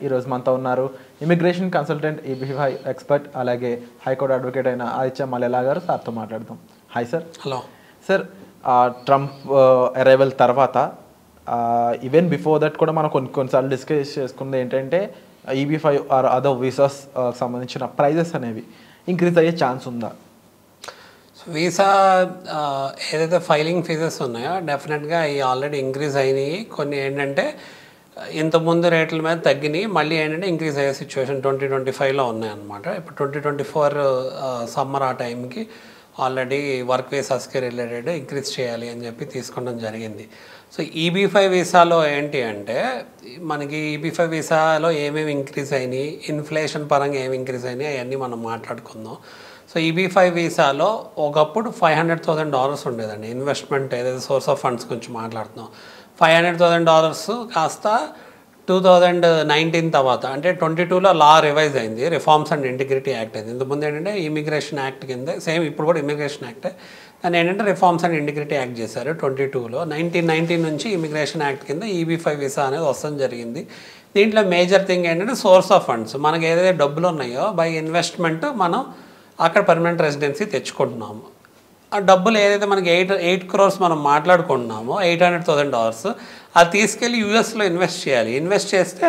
ఈరోజు మనతో ఉన్నారు ఇమిగ్రేషన్ కన్సల్టెంట్, ఈబీ5 ఎక్స్పర్ట్, అలాగే హైకోర్టు అడ్వకేట్ అయిన ఆదిత్య మల్లెలా గారు. సార్తో మాట్లాడదాం. Hi sir. Hello sir. Trump arrival తర్వాత ఈవెన్ బిఫోర్ దట్ కూడా మనం కొన్నిసార్లు డిస్కస్ చేసుకుంది ఏంటంటే ఈబీ5 ఆర్ అదర్ వీసాస్ సంబంధించిన ప్రైజెస్ అనేవి ఇంక్రీజ్ అయ్యే ఛాన్స్ ఉందా? వీసా ఏదైతే ఫైలింగ్ ఫీజెస్ ఉన్నాయో డెఫినెట్గా అవి ఆల్రెడీ ఇంక్రీజ్ అయినాయి. కొన్ని ఏంటంటే ఇంతకుముందు రేట్ల మీద తగ్గినాయి, మళ్ళీ ఏంటంటే ఇంక్రీజ్ అయ్యే సిచ్యువేషన్ 2025లో ఉన్నాయన్నమాట. ఇప్పుడు 2024 సమ్మర్ ఆ టైంకి ఆల్రెడీ వర్క్ వీసాస్కి రిలేటెడ్ ఇంక్రీజ్ చేయాలి అని చెప్పి తీసుకోవడం జరిగింది. సో ఈబీ5 వీసాలో ఏంటి అంటే మనకి ఈబీ5 వీసాలో ఏమేమి ఇంక్రీజ్ అయినాయి, ఇన్ఫ్లేషన్ పరంగా ఏమి ఇంక్రీజ్ అయినాయి అవన్నీ మనం మాట్లాడుకుందాం. సో ఈబీ5 వీసాలో ఒకప్పుడు $500,000 ఉండేదండి ఇన్వెస్ట్మెంట్, ఏదైతే సోర్స్ ఆఫ్ ఫండ్స్ గురించి మాట్లాడుతున్నాం. $500,000 కాస్త 2019 తర్వాత అంటే 22లో లా రివైజ్ అయింది, రిఫార్మ్స్ అండ్ ఇంటిగ్రిటీ యాక్ట్ అయింది. ఇంతకుముందు ఏంటంటే ఇమిగ్రేషన్ యాక్ట్ కింద, సేమ్ ఇప్పుడు కూడా ఇమిగ్రేషన్ యాక్టే, దాన్ని ఏంటంటే రిఫార్మ్స్ అండ్ ఇంటిగ్రిటీ యాక్ట్ చేశారు 22లో. 1919 నుంచి ఇమిగ్రేషన్ యాక్ట్ కింద ఈబీ5 వీసా అనేది వస్తడం జరిగింది. దీంట్లో మేజర్ థింగ్ ఏంటంటే సోర్స్ ఆఫ్ ఫండ్స్, మనకి ఏదైతే డబ్బులు ఉన్నాయో బై ఇన్వెస్ట్మెంట్ మనం అక్కడ పర్మనెంట్ రెసిడెన్సీ తెచ్చుకుంటున్నాము. ఆ డబ్బులు ఏదైతే మనకి 8 crores మనం మాట్లాడుకుంటున్నామో $800,000 అది తీసుకెళ్ళి యూఎస్లో ఇన్వెస్ట్ చేయాలి. ఇన్వెస్ట్ చేస్తే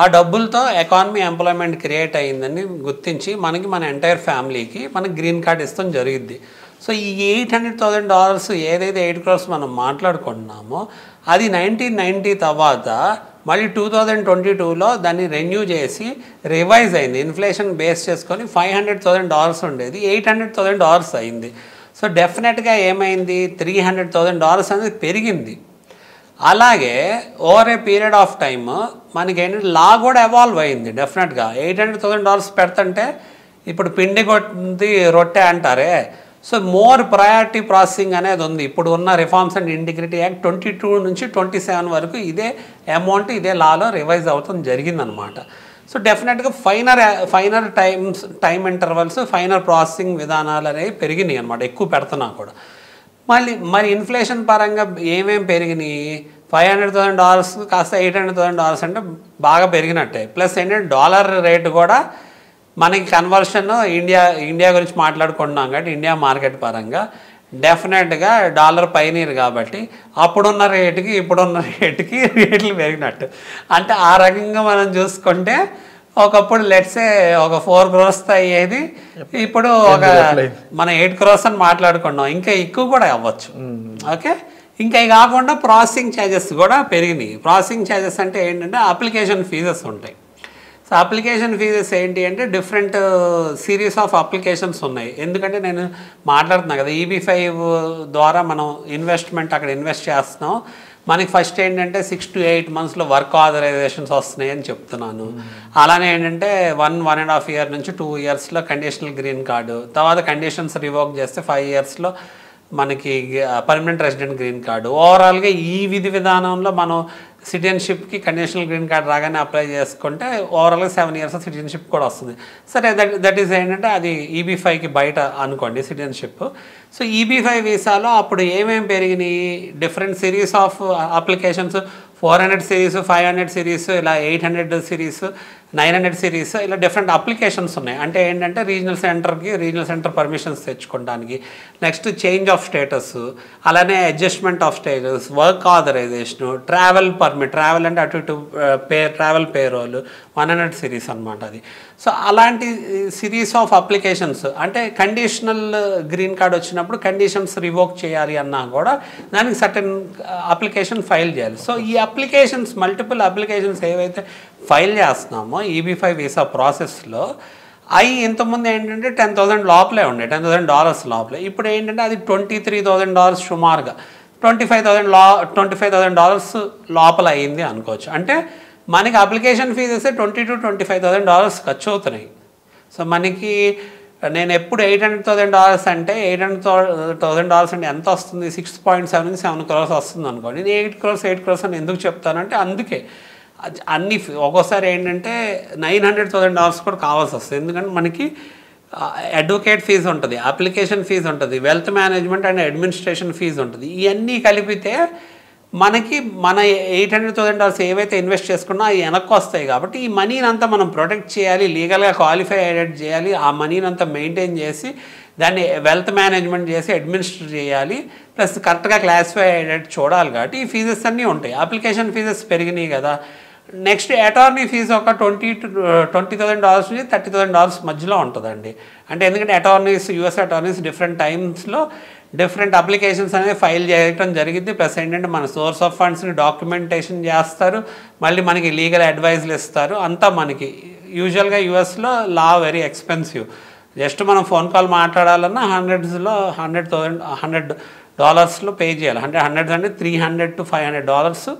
ఆ డబ్బులతో ఎకానమీ ఎంప్లాయ్మెంట్ క్రియేట్ అయ్యిందని గుర్తించి మనకి మన ఎంటైర్ ఫ్యామిలీకి మనకి గ్రీన్ కార్డ్ ఇస్తాం జరిగిద్ది. సో ఈ $800,000 ఏదైతే 8 crores మనం మాట్లాడుకుంటున్నామో అది 1990 తర్వాత మళ్ళీ 2022లో దాన్ని రెన్యూ చేసి రివైజ్ అయింది. ఇన్ఫ్లేషన్ బేస్ చేసుకొని $500,000 ఉండేది, $800,000 అయింది. సో డెఫినెట్గా ఏమైంది, $300,000 అనేది పెరిగింది. అలాగే over a period of time మనకి ఏంటంటే లా కూడా ఎవాల్వ్ అయింది. డెఫినెట్గా $800,000 పెడుతుంటే ఇప్పుడు పిండి కొద్ది రొట్టె అంటారే, సో మోర్ ప్రయారిటీ ప్రాసెసింగ్ అనేది ఉంది. ఇప్పుడు ఉన్న రిఫార్మ్స్ అండ్ ఇంటిగ్రిటీ యాక్ట్ 22 నుంచి 27 వరకు ఇదే అమౌంట్ ఇదే లాలో రివైజ్ అవుతుంది జరిగిందనమాట. సో డెఫినెట్గా finer time intervals, finer processing విధానాలు అనేవి పెరిగినాయి అనమాట, ఎక్కువ పెడుతున్నా కూడా. మరి ఇన్ఫ్లేషన్ పరంగా ఏమేమి పెరిగినాయి, $500,000 కాస్త $800,000 అంటే బాగా పెరిగినట్టే. ప్లస్ ఏంటంటే డాలర్ రేటు కూడా మనకి కన్వర్షన్ ఇండియా గురించి మాట్లాడుకుంటున్నాం కాబట్టి ఇండియా మార్కెట్ పరంగా డెఫినెట్గా డాలర్ పైనీరు కాబట్టి అప్పుడున్న రేటుకి ఇప్పుడున్న రేటుకి రేట్లు పెరిగినట్టు. అంటే ఆ రకంగా మనం చూసుకుంటే ఒకప్పుడు లెట్సే ఒక 4 crores అయ్యేది ఇప్పుడు ఒక మన 8 crores అని మాట్లాడుకున్నాం, ఇంకా ఎక్కువ కూడా అవ్వచ్చు. ఓకే, ఇంకా కాకుండా ప్రాసెసింగ్ ఛార్జెస్ కూడా పెరిగినాయి. ప్రాసెసింగ్ ఛార్జెస్ అంటే ఏంటంటే అప్లికేషన్ ఫీజెస్ ఉంటాయి. సో అప్లికేషన్ ఫీజెస్ ఏంటి అంటే డిఫరెంట్ సిరీస్ ఆఫ్ అప్లికేషన్స్ ఉన్నాయి. ఎందుకంటే నేను మాట్లాడుతున్నాను కదా, ఈబీ5 ద్వారా మనం ఇన్వెస్ట్మెంట్ అక్కడ ఇన్వెస్ట్ చేస్తున్నాం. మనకి ఫస్ట్ ఏంటంటే 6 to 8 monthsలో వర్క్ ఆథరైజేషన్స్ వస్తున్నాయి అని చెప్తున్నాను. అలానే ఏంటంటే 1.5 year నుంచి 2 yearsలో కండిషనల్ గ్రీన్ కార్డు, తర్వాత కండిషన్స్ రివోక్ చేస్తే 5 yearsలో మనకి పర్మనెంట్ రెసిడెంట్ గ్రీన్ కార్డు. ఓవరాల్గా ఈ విధి విధానంలో మనం సిటిజన్షిప్కి కండిషనల్ గ్రీన్ కార్డ్ రాగానే అప్లై చేసుకుంటే ఓవరాల్గా 7 years సిటిజన్షిప్ కూడా వస్తుంది. సరే, దట్ ఈస్ ఏంటంటే అది ఈబీ5కి బయట అనుకోండి సిటిజన్షిప్. సో ఈబీ5 వీసాలో అప్పుడు ఏమేమి పెరిగినాయి, different series of applications, 400 series, 500 series, ఇలా 800 series, 900 series, ఇలా డిఫరెంట్ అప్లికేషన్స్ ఉన్నాయి. అంటే ఏంటంటే రీజనల్ సెంటర్ పర్మిషన్స్ తెచ్చుకోవడానికి, నెక్స్ట్ చేంజ్ ఆఫ్ స్టేటస్, అలానే adjustment of status, work authorisation, travel permit, travel అంటే అటు ఇటు ట్రావెల్ పేరోల్, 100 series అనమాట అది. సో అలాంటి సిరీస్ ఆఫ్ అప్లికేషన్స్, అంటే కండిషనల్ గ్రీన్ కార్డ్ వచ్చినప్పుడు కండిషన్స్ రివోక్ చేయాలి అన్నా కూడా దానికి సర్టెన్ అప్లికేషన్ ఫైల్ చేయాలి. సో ఈ అప్లికేషన్స్, మల్టిపుల్ అప్లికేషన్స్ ఏవైతే ఫైల్ చేస్తున్నామో ఈబీ5 వీసా ప్రాసెస్లో అవి ఇంతకుముందు ఏంటంటే $10,000 లోపలే ఉండే, $10,000 లోపలే. ఇప్పుడు ఏంటంటే అది $23,000 సుమారుగా $25,000 లోపల అయ్యింది అనుకోవచ్చు. అంటే మనకి అప్లికేషన్ ఫీజెస్ $20,000 to $25,000 ఖర్చు అవుతున్నాయి. సో మనకి నేను ఎప్పుడు $800,000 అంటే $800,000 అంటే ఎంత వస్తుంది, 6.7 crores వస్తుంది అనుకోండి. ఇది 8 crores అని ఎందుకు చెప్తానంటే అందుకే అన్ని ఒక్కోసారి ఏంటంటే $900,000 కూడా కావాల్సి వస్తుంది. ఎందుకంటే మనకి అడ్వకేట్ ఫీజు ఉంటుంది, అప్లికేషన్ ఫీజు ఉంటుంది, wealth management and administration fee ఉంటుంది. ఇవన్నీ కలిపితే మనకి మన $800,000 ఏవైతే ఇన్వెస్ట్ చేసుకున్నా అవి వెనక్కి వస్తాయి కాబట్టి ఈ మనీని అంతా మనం ప్రొటెక్ట్ చేయాలి, లీగల్గా క్వాలిఫై అయ్యేటట్టు చేయాలి, ఆ మనీని అంతా మెయింటైన్ చేసి దాన్ని వెల్త్ మేనేజ్మెంట్ చేసి అడ్మినిస్టర్ చేయాలి, ప్లస్ కరెక్ట్గా క్లాసిఫై అయ్యేటట్టు చూడాలి. కాబట్టి ఈ ఫీజెస్ అన్నీ ఉంటాయి. అప్లికేషన్ ఫీజెస్ పెరిగినాయి కదా. నెక్స్ట్ అటార్నీ ఫీజు ఒక $20,000 నుంచి $30,000 మధ్యలో ఉంటుందండి. అంటే ఎందుకంటే యూఎస్ అటార్నీస్ డిఫరెంట్ టైమ్స్లో డిఫరెంట్ అప్లికేషన్స్ అనేది ఫైల్ చేయడం జరిగింది. ప్లస్ ఏంటంటే మన సోర్స్ ఆఫ్ ఫండ్స్ని డాక్యుమెంటేషన్ చేస్తారు, మళ్ళీ మనకి లీగల్ అడ్వైజ్లు ఇస్తారు. అంతా మనకి యూజువల్గా యూఎస్లో లా వెరీ ఎక్స్పెన్సివ్. జస్ట్ మనం ఫోన్ కాల్ మాట్లాడాలన్నా $100 పే చేయాలి. $100 అంటే $300 to $500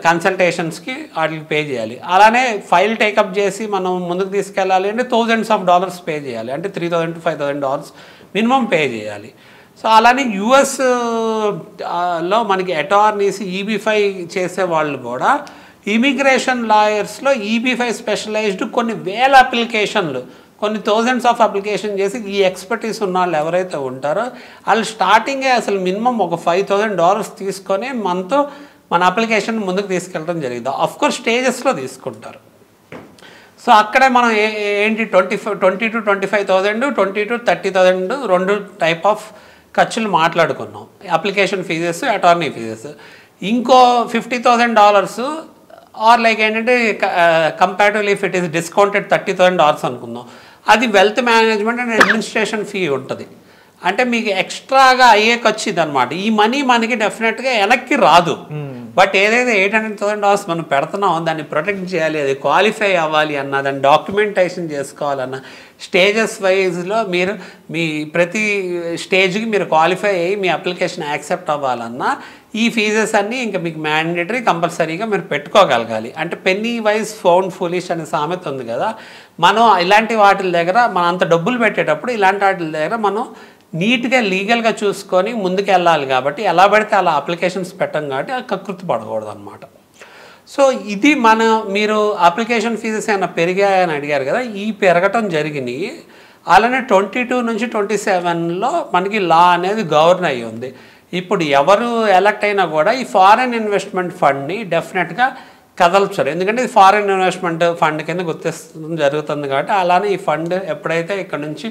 కన్సల్టేషన్స్కి వాటికి పే చేయాలి. అలానే ఫైల్ టేకప్ చేసి మనం ముందుకు తీసుకెళ్ళాలి అంటే $thousands పే చేయాలి. అంటే $3,000 to $5,000 మినిమం పే చేయాలి. సో అలానే యూఎస్లో మనకి అటార్నీస్ EB-5 చేసే వాళ్ళు కూడా ఇమిగ్రేషన్ లాయర్స్లో EB-5 స్పెషలైజ్డ్ కొన్ని వేల అప్లికేషన్లు, కొన్ని థౌజండ్స్ ఆఫ్ అప్లికేషన్ చేసి ఈ ఎక్స్పర్టీస్ ఉన్న వాళ్ళు ఎవరైతే ఉంటారో వాళ్ళు స్టార్టింగే అసలు మినిమం ఒక $5,000 తీసుకొని మన అప్లికేషన్ ముందుకు తీసుకెళ్ళడం జరిగింది. అఫ్కోర్స్ స్టేజెస్లో తీసుకుంటారు. సో అక్కడే మనం ఏంటి 20 to 25,000, 20 to 30,000 రెండు టైప్ ఆఫ్ ఖర్చులు మాట్లాడుకున్నాం. Application fees, attorney fees. ఇంకో $50,000 ఆర్ లైక్ ఏంటంటే comparatively if it is discounted $30,000 అనుకుందాం, అది wealth management and administration fee ఉంటుంది. అంటే మీకు ఎక్స్ట్రాగా అయ్యే ఖర్చు ఇదనమాట. ఈ మనీ మనకి డెఫినెట్గా వెనక్కి రాదు. బట్ ఏదైతే $800,000 మనం పెడుతున్నామో దాన్ని ప్రొటెక్ట్ చేయాలి, అది క్వాలిఫై అవ్వాలి అన్న, దాన్ని డాక్యుమెంటేషన్ చేసుకోవాలన్న, స్టేజెస్ వైజ్లో మీరు మీ ప్రతి స్టేజ్కి మీరు క్వాలిఫై అయ్యి మీ అప్లికేషన్ యాక్సెప్ట్ అవ్వాలన్నా ఈ ఫీజెస్ అన్నీ ఇంకా మీకు మ్యాండేటరీ కంపల్సరీగా మీరు పెట్టుకోగలగాలి. అంటే పెన్నీ వైజ్ ఫౌండ్ ఫులిష్ అనే సామెత ఉంది కదా. మనం ఇలాంటి వాటి దగ్గర మనం అంత డబ్బులు పెట్టేటప్పుడు ఇలాంటి వాటి దగ్గర మనం నీట్గా లీగల్గా చూసుకొని ముందుకు వెళ్ళాలి. కాబట్టి ఎలా పడితే అలా అప్లికేషన్స్ పెట్టం కాబట్టి అది కకృతి పడకూడదు అనమాట. సో ఇది మీరు అప్లికేషన్ ఫీజెస్ ఏమైనా పెరిగాయని అడిగారు కదా, ఈ పెరగటం జరిగినాయి. అలానే 22 నుంచి 27లో మనకి లా అనేది గవర్న్ అయ్యి ఉంది. ఇప్పుడు ఎవరు ఎలక్ట్ అయినా కూడా ఈ ఫారెన్ ఇన్వెస్ట్మెంట్ ఫండ్ని డెఫినెట్గా కదల్చరు, ఎందుకంటే ఇది ఫారెన్ ఇన్వెస్ట్మెంట్ ఫండ్ కింద గుర్తించడం జరుగుతుంది. కాబట్టి అలానే ఈ ఫండ్ ఎప్పుడైతే ఇక్కడ నుంచి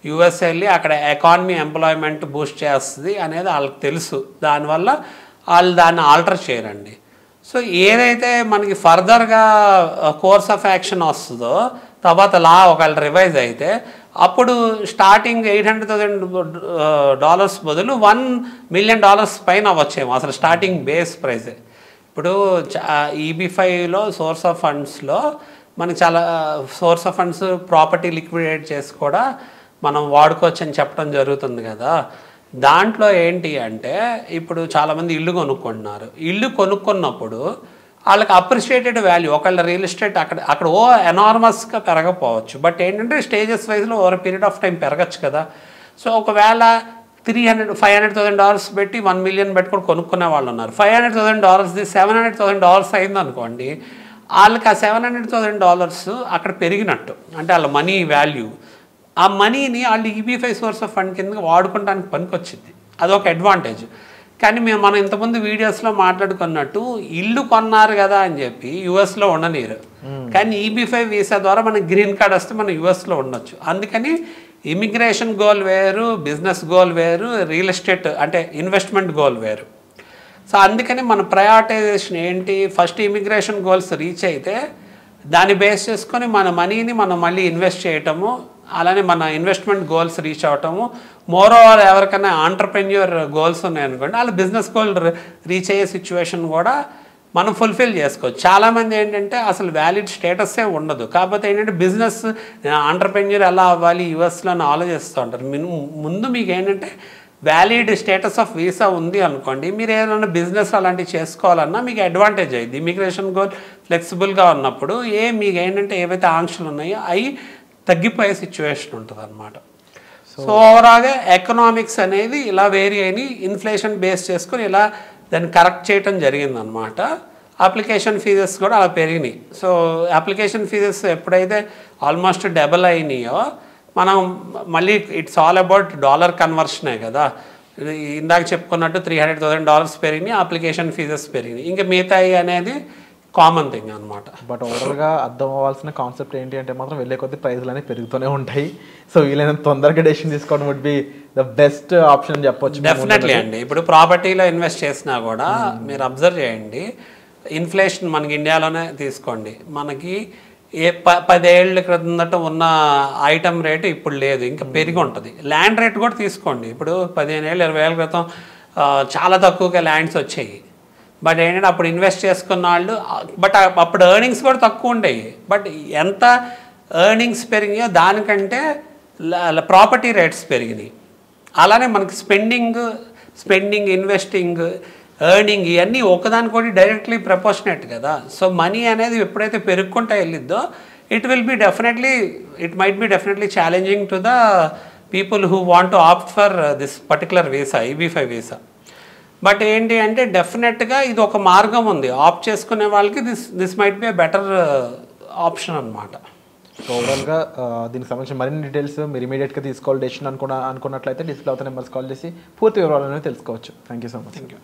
యూఎస్ వెళ్ళి అక్కడ ఎకానమీ ఎంప్లాయ్మెంట్ బూస్ట్ చేస్తుంది అనేది వాళ్ళకి తెలుసు. దానివల్ల వాళ్ళు దాన్ని ఆల్టర్ చేయరండి. సో ఏదైతే మనకి ఫర్దర్గా కోర్స్ ఆఫ్ యాక్షన్ వస్తుందో తర్వాత లా ఒకవేళ రివైజ్ అయితే అప్పుడు స్టార్టింగ్ $800,000 బదులు $1 million పైన అవ్వచ్చేమో అసలు స్టార్టింగ్ బేస్ ప్రైజే. ఇప్పుడు EB-5లో సోర్స్ ఆఫ్ ఫండ్స్లో మనకి చాలా source of funds property liquidate చేసి కూడా మనం వాడుకోవచ్చు అని చెప్పడం జరుగుతుంది కదా. దాంట్లో ఏంటి అంటే ఇప్పుడు చాలామంది ఇల్లు కొనుక్కుంటున్నారు. ఇల్లు కొనుక్కున్నప్పుడు వాళ్ళకి అప్రిషియేటెడ్ వాల్యూ ఒకళ్ళ రియల్ ఎస్టేట్ అక్కడ ఎనార్మస్గా పెరగపోవచ్చు. బట్ ఏంటంటే స్టేజెస్ వైజ్లో ఓవర్ పీరియడ్ ఆఫ్ టైం పెరగచ్చు కదా. సో ఒకవేళ $500,000 పెట్టి $1 million పెట్టుకొని కొనుక్కునే వాళ్ళు ఉన్నారు. $500,000 $700,000 అయింది అనుకోండి, వాళ్ళకి ఆ $700,000 అక్కడ పెరిగినట్టు, అంటే వాళ్ళ మనీ వాల్యూ. ఆ మనీని వాళ్ళు EB-5 సోర్స్ ఆఫ్ ఫండ్ కింద వాడుకోవడానికి పనికొచ్చింది, అదొక అడ్వాంటేజ్. కానీ మనం ఇంతకుముందు వీడియోస్లో మాట్లాడుకున్నట్టు ఇల్లు కొన్నారు కదా అని చెప్పి యూఎస్లో ఉండనీరు. కానీ EB-5 వీసా ద్వారా మనకి గ్రీన్ కార్డ్ వస్తే మనం యూఎస్లో ఉండొచ్చు. అందుకని ఇమిగ్రేషన్ గోల్ వేరు, బిజినెస్ గోల్ వేరు, రియల్ ఎస్టేట్ అంటే ఇన్వెస్ట్మెంట్ గోల్ వేరు. సో అందుకని మన ప్రయారిటైజేషన్ ఏంటి, ఫస్ట్ ఇమిగ్రేషన్ గోల్స్ రీచ్ అయితే దాన్ని బేస్ చేసుకొని మన మనీని మనం మళ్ళీ ఇన్వెస్ట్ చేయటము, అలానే మన ఇన్వెస్ట్మెంట్ గోల్స్ రీచ్ అవటము. మోర్ ఓవర్ ఎవరికైనా ఆంటర్ప్రెన్యూర్ గోల్స్ ఉన్నాయనుకోండి, వాళ్ళ బిజినెస్ గోల్ రీచ్ అయ్యే సిచ్యువేషన్ కూడా మనం ఫుల్ఫిల్ చేసుకోవచ్చు. చాలామంది ఏంటంటే అసలు వ్యాలిడ్ స్టేటస్సే ఉండదు, కాకపోతే ఏంటంటే బిజినెస్ ఆంటర్ప్రెన్యూర్ ఎలా అవ్వాలి యూఎస్లో అని ఆలోచిస్తూ ఉంటారు. ముందు మీకు ఏంటంటే వ్యాలిడ్ స్టేటస్ ఆఫ్ వీసా ఉంది అనుకోండి, మీరు ఏదైనా బిజినెస్ అలాంటివి చేసుకోవాలన్నా మీకు అడ్వాంటేజ్ అయ్యింది. ఇమిగ్రేషన్ గోల్ ఫ్లెక్సిబుల్గా ఉన్నప్పుడు మీకు ఏంటంటే ఏవైతే ఆంక్షలు ఉన్నాయో అవి తగ్గిపోయే సిచ్యువేషన్ ఉంటుంది అనమాట. సో ఓవరాల్గా ఎకనామిక్స్ అనేది ఇలా వేరీ అయినాయి, ఇన్ఫ్లేషన్ బేస్ చేసుకొని ఇలా దాన్ని కరెక్ట్ చేయటం జరిగిందనమాట. అప్లికేషన్ ఫీజెస్ కూడా అలా పెరిగినాయి. సో అప్లికేషన్ ఫీజెస్ ఎప్పుడైతే ఆల్మోస్ట్ డబల్ అయినాయో మనం మళ్ళీ ఇట్స్ ఆల్ అబౌట్ డాలర్ కన్వర్షనే కదా. ఇందాక చెప్పుకున్నట్టు $300,000 పెరిగినాయి, అప్లికేషన్ ఫీజెస్ పెరిగినాయి. ఇంకా మిగతాయి అనేది కామన్ థింగ్ అనమాట. బట్ ఓవరాల్గా అర్థం అవ్వాల్సిన కాన్సెప్ట్ ఏంటి అంటే మాత్రం వెళ్ళే కొద్ది ప్రైజ్లు అనేవి పెరుగుతూనే ఉంటాయి. సో వీలైనంత తొందరగా డెసిషన్ తీసుకోవడం would be the best option అని చెప్పొచ్చు. డెఫినెట్లీ అండి. ఇప్పుడు ప్రాపర్టీలో ఇన్వెస్ట్ చేసినా కూడా మీరు అబ్జర్వ్ చేయండి, ఇన్ఫ్లేషన్ మనకి ఇండియాలోనే తీసుకోండి, మనకి 10 ఏళ్ళ క్రితం ఉన్న ఐటమ్ రేటు ఇప్పుడు లేదు, ఇంకా పెరిగి ఉంటుంది. ల్యాండ్ రేట్ కూడా తీసుకోండి, ఇప్పుడు 15 ఏళ్ళు 20 ఏళ్ళ క్రితం చాలా తక్కువగా ల్యాండ్స్ వచ్చాయి. బట్ ఏంటంటే అప్పుడు ఇన్వెస్ట్ చేసుకున్న వాళ్ళు, బట్ అప్పుడు ఎర్నింగ్స్ కూడా తక్కువ ఉండేవి. బట్ ఎంత ఎర్నింగ్స్ పెరిగినాయో దానికంటే ప్రాపర్టీ రేట్స్ పెరిగినాయి. అలానే మనకి స్పెండింగ్ ఇన్వెస్టింగ్ ఎర్నింగ్ ఇవన్నీ ఒకదానికోటి డైరెక్ట్లీ ప్రపోర్షనేట్ కదా. సో మనీ అనేది ఎప్పుడైతే పెరుగుకుంటా వెళ్ళిద్దో it might be definitely challenging to the people who want to opt for this particular visa, EB-5 visa. But ఏంటి అంటే డెఫినెట్గా ఇది ఒక మార్గం ఉంది, ఆప్ట్ చేసుకునే వాళ్ళకి this might be better option అనమాట. సో ఓవరాల్గా దీనికి సంబంధించిన మరిన్ని డీటెయిల్స్ మీరు ఇమీడియట్గా తీసుకోవాలి డెసిషన్ అనుకున్నట్లయితే డిస్ప్లే అవుతున్న నెంబర్స్ కాల్ చేసి పూర్తి వివరాలను తెలుసుకోవచ్చు. Thank you so much. Thank you.